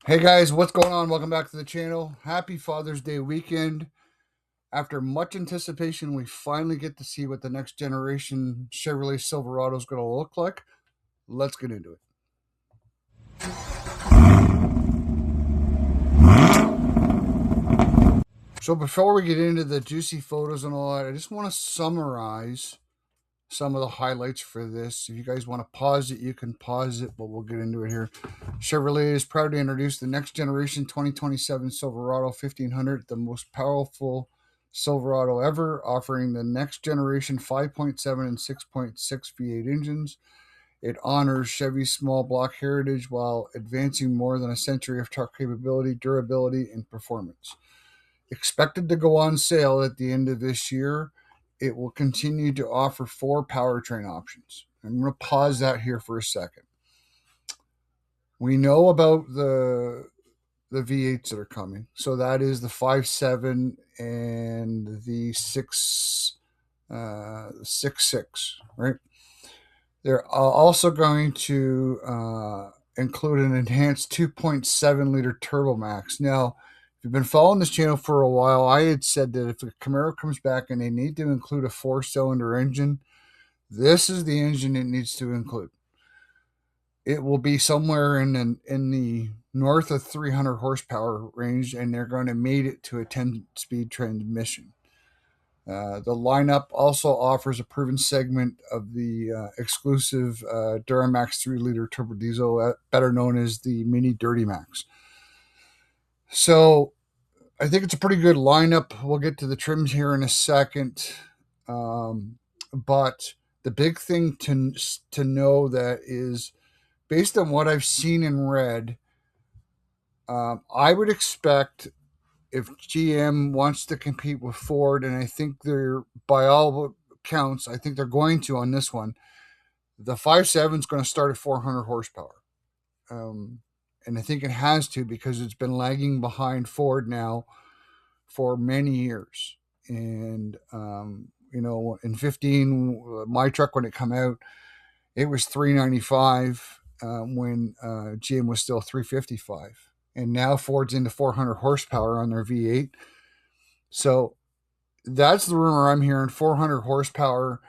Hey guys, what's going on? Welcome back to the channel. Happy Father's Day weekend. After much anticipation, we finally get to see what the next generation Chevrolet Silverado is going to look like. Let's get into it. So before we get into the juicy photos and all that, I just want to summarize some of the highlights for this. If you guys want to pause it, you can pause it, but we'll get into it here. Chevrolet is proud to introduce the next generation 2027 Silverado 1500, the most powerful Silverado ever, offering the next generation 5.7 and 6.6 V8 engines. It honors Chevy's small block heritage while advancing more than a century of torque capability, durability, and performance. Expected to go on sale at the end of this year, it will continue to offer 4 powertrain options. I'm going to pause that here for a second. We know about the V8s that are coming. So that is the 5.7 and the 6.6, right? They're also going to include an enhanced 2.7 liter turbo max. Now, if you've been following this channel for a while, I had said that if the Camaro comes back and they need to include a 4-cylinder engine, this is the engine it needs to include. It will be somewhere in the north of 300 horsepower range, and they're going to mate it to a 10-speed transmission. The lineup also offers a proven segment of the exclusive Duramax 3-liter turbo diesel, better known as the Mini Dirty Max. So I think it's a pretty good lineup. We'll get to the trims here in a second. But the big thing to know that is, based on what I've seen and read, I would expect, if GM wants to compete with Ford, and I think they're, by all counts, I think they're going to on this one, the 5.7 is going to start at 400 horsepower. And I think it has to, because it's been lagging behind Ford now for many years. And, in 15, my truck, when it come out, it was 395 when GM was still 355. And now Ford's into 400 horsepower on their V8. So that's the rumor I'm hearing, 400 horsepower.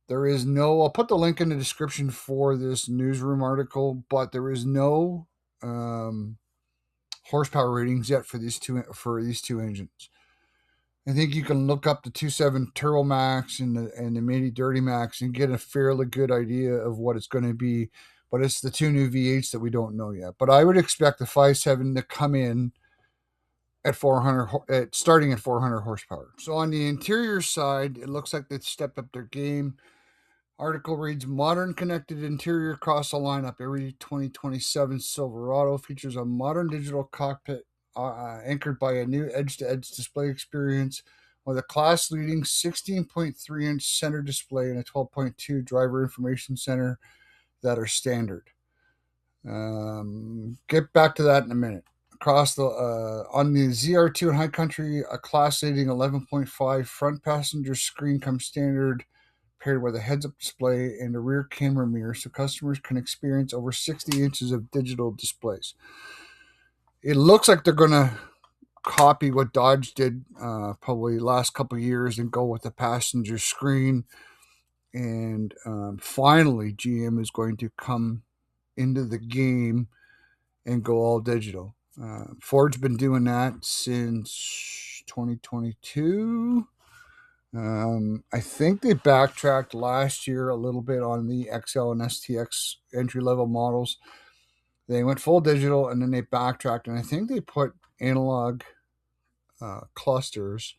There is no, I'll put the link in the description for this newsroom article, but there is no horsepower ratings yet for these two engines. I think you can look up the 2.7 Turbo Max and the Mini Dirty Max and get a fairly good idea of what it's going to be. But it's the two new V8s that we don't know yet. But I would expect the 5.7 to come in at 400, starting at 400 horsepower. So on the interior side, it looks like they've stepped up their game. Article reads, modern connected interior across the lineup. Every 2027 Silverado features a modern digital cockpit anchored by a new edge-to-edge display experience with a class-leading 16.3-inch center display and a 12.2 driver information center that are standard. Get back to that in a minute. Across the on the ZR2 and High Country, a class-leading 11.5 front passenger screen comes standard, paired with a heads-up display and a rear camera mirror, so customers can experience over 60 inches of digital displays. It looks like they're going to copy what Dodge did probably last couple of years and go with the passenger screen. And finally, GM is going to come into the game and go all digital. Ford's been doing that since 2022. I think they backtracked last year a little bit on the XL and STX entry-level models. They went full digital, and then they backtracked, and I think they put analog clusters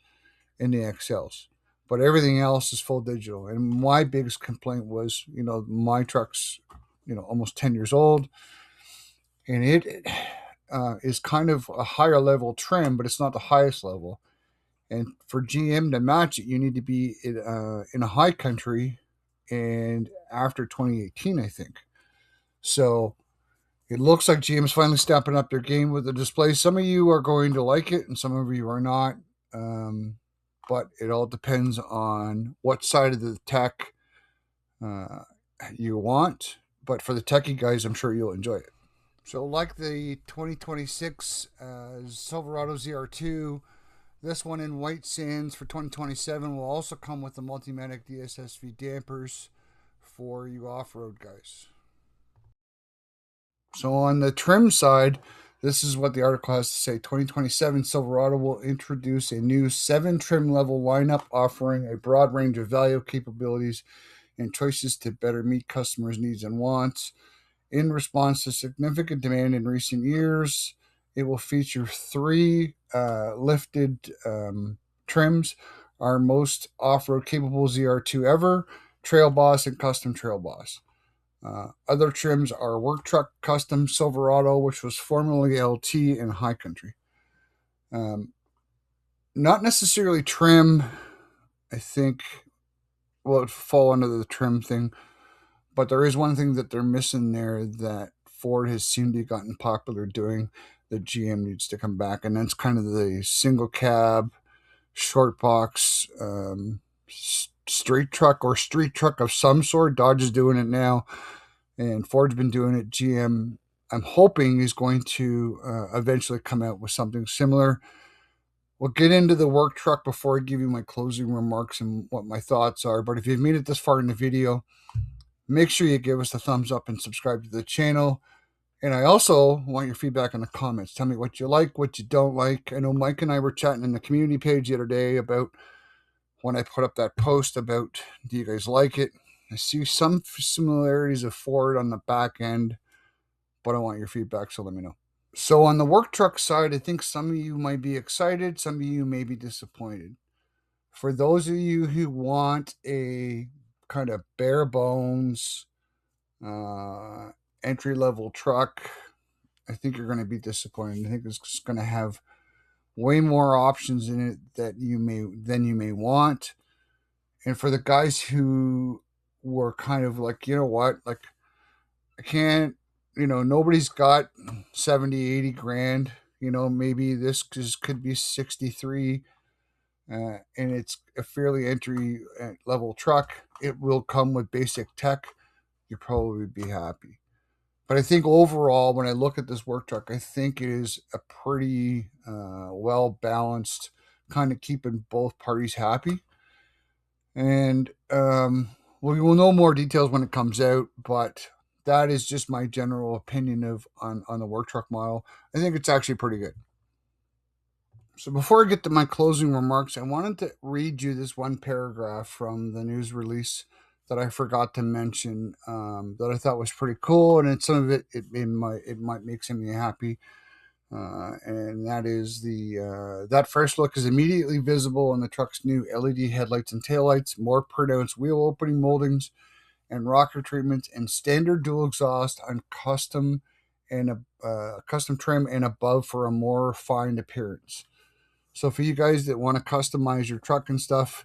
in the XLs. But everything else is full digital. And my biggest complaint was, my truck's, almost 10 years old, and it is kind of a higher level trim, but it's not the highest level. And for GM to match it, you need to be in a high country and after 2018, I think. So it looks like GM's finally stepping up their game with the display. Some of you are going to like it and some of you are not. But it all depends on what side of the tech you want. But for the techie guys, I'm sure you'll enjoy it. So, like the 2026 Silverado ZR2, this one in white sands for 2027 will also come with the Multimatic DSSV dampers for you off-road guys. So on the trim side, this is what the article has to say. 2027 Silverado will introduce a new 7 trim level lineup offering a broad range of value capabilities and choices to better meet customers' needs and wants. In response to significant demand in recent years, it will feature 3 lifted trims, our most off-road capable ZR2 ever, Trail Boss, and Custom Trail Boss. Other trims are Work Truck Custom Silverado, which was formerly LT, and High Country. Not necessarily trim, I think, will fall under the trim thing, but there is one thing that they're missing there that Ford has seemed to have gotten popular doing that GM needs to come back, and that's kind of the single cab, short box, straight truck or street truck of some sort. Dodge is doing it now, and Ford's been doing it. GM, I'm hoping, is going to eventually come out with something similar. We'll get into the work truck before I give you my closing remarks and what my thoughts are. But if you've made it this far in the video, make sure you give us a thumbs up and subscribe to the channel. And I also want your feedback in the comments. Tell me what you like, what you don't like. I know Mike and I were chatting in the community page the other day about when I put up that post about, do you guys like it? I see some similarities of Ford on the back end, but I want your feedback, so let me know. So on the work truck side, I think some of you might be excited, some of you may be disappointed. For those of you who want a kind of bare bones entry level truck, I think you're going to be disappointed. I think it's going to have way more options in it than you may want. And for the guys who were kind of like, you know what, like, I can't, nobody's got 70, 80 grand. Maybe this could be 63, and it's a fairly entry level truck. It will come with basic tech. You'll probably be happy. But I think overall, when I look at this work truck, I think it is a pretty well balanced, kind of keeping both parties happy. And we will know more details when it comes out, but that is just my general opinion on the work truck model. I think it's actually pretty good. So before I get to my closing remarks, I wanted to read you this one paragraph from the news release that I forgot to mention, that I thought was pretty cool, and some of it might make somebody happy. And that is that first look is immediately visible in the truck's new LED headlights and taillights, more pronounced wheel opening moldings and rocker treatments, and standard dual exhaust on custom trim and above for a more refined appearance. So for you guys that want to customize your truck and stuff,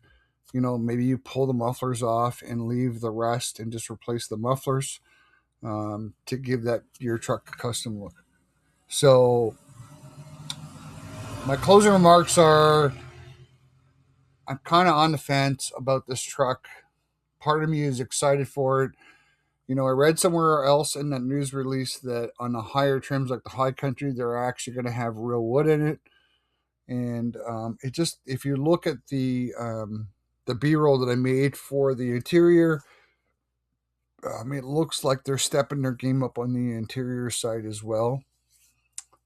maybe you pull the mufflers off and leave the rest and just replace the mufflers, to give that your truck a custom look. So my closing remarks are, I'm kind of on the fence about this truck. Part of me is excited for it. I read somewhere else in that news release that on the higher trims like the High Country, they're actually going to have real wood in it. And it just, if you look at the B-roll that I made for the interior, it looks like they're stepping their game up on the interior side as well.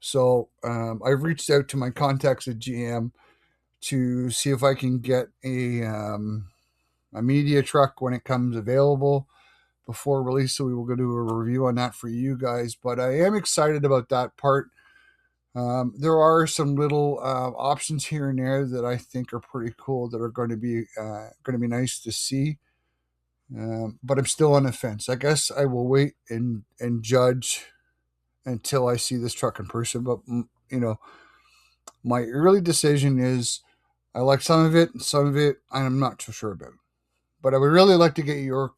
So I've reached out to my contacts at GM to see if I can get a media truck when it comes available before release. So we will go do a review on that for you guys. But I am excited about that part. There are some little options here and there that I think are pretty cool that are going to be nice to see. But I'm still on the fence. I guess I will wait and judge until I see this truck in person. But my early decision is I like some of it I'm not so sure about. But I would really like to get your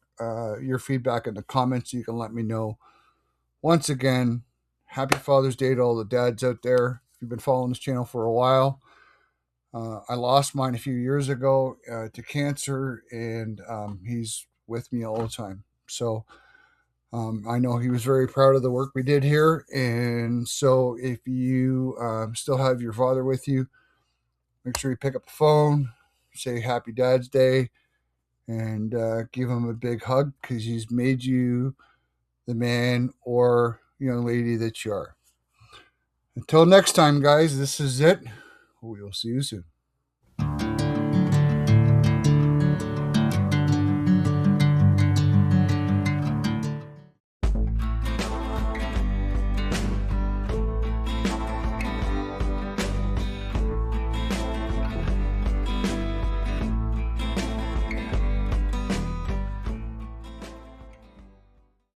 feedback in the comments so you can let me know. Once again, happy Father's Day to all the dads out there. If you've been following this channel for a while, I lost mine a few years ago to cancer, and he's with me all the time. So I know he was very proud of the work we did here. And so if you still have your father with you, make sure you pick up the phone, say Happy Dad's Day, and give him a big hug because he's made you the man or young lady that you are. Until next time, guys, this is it. We'll see you soon.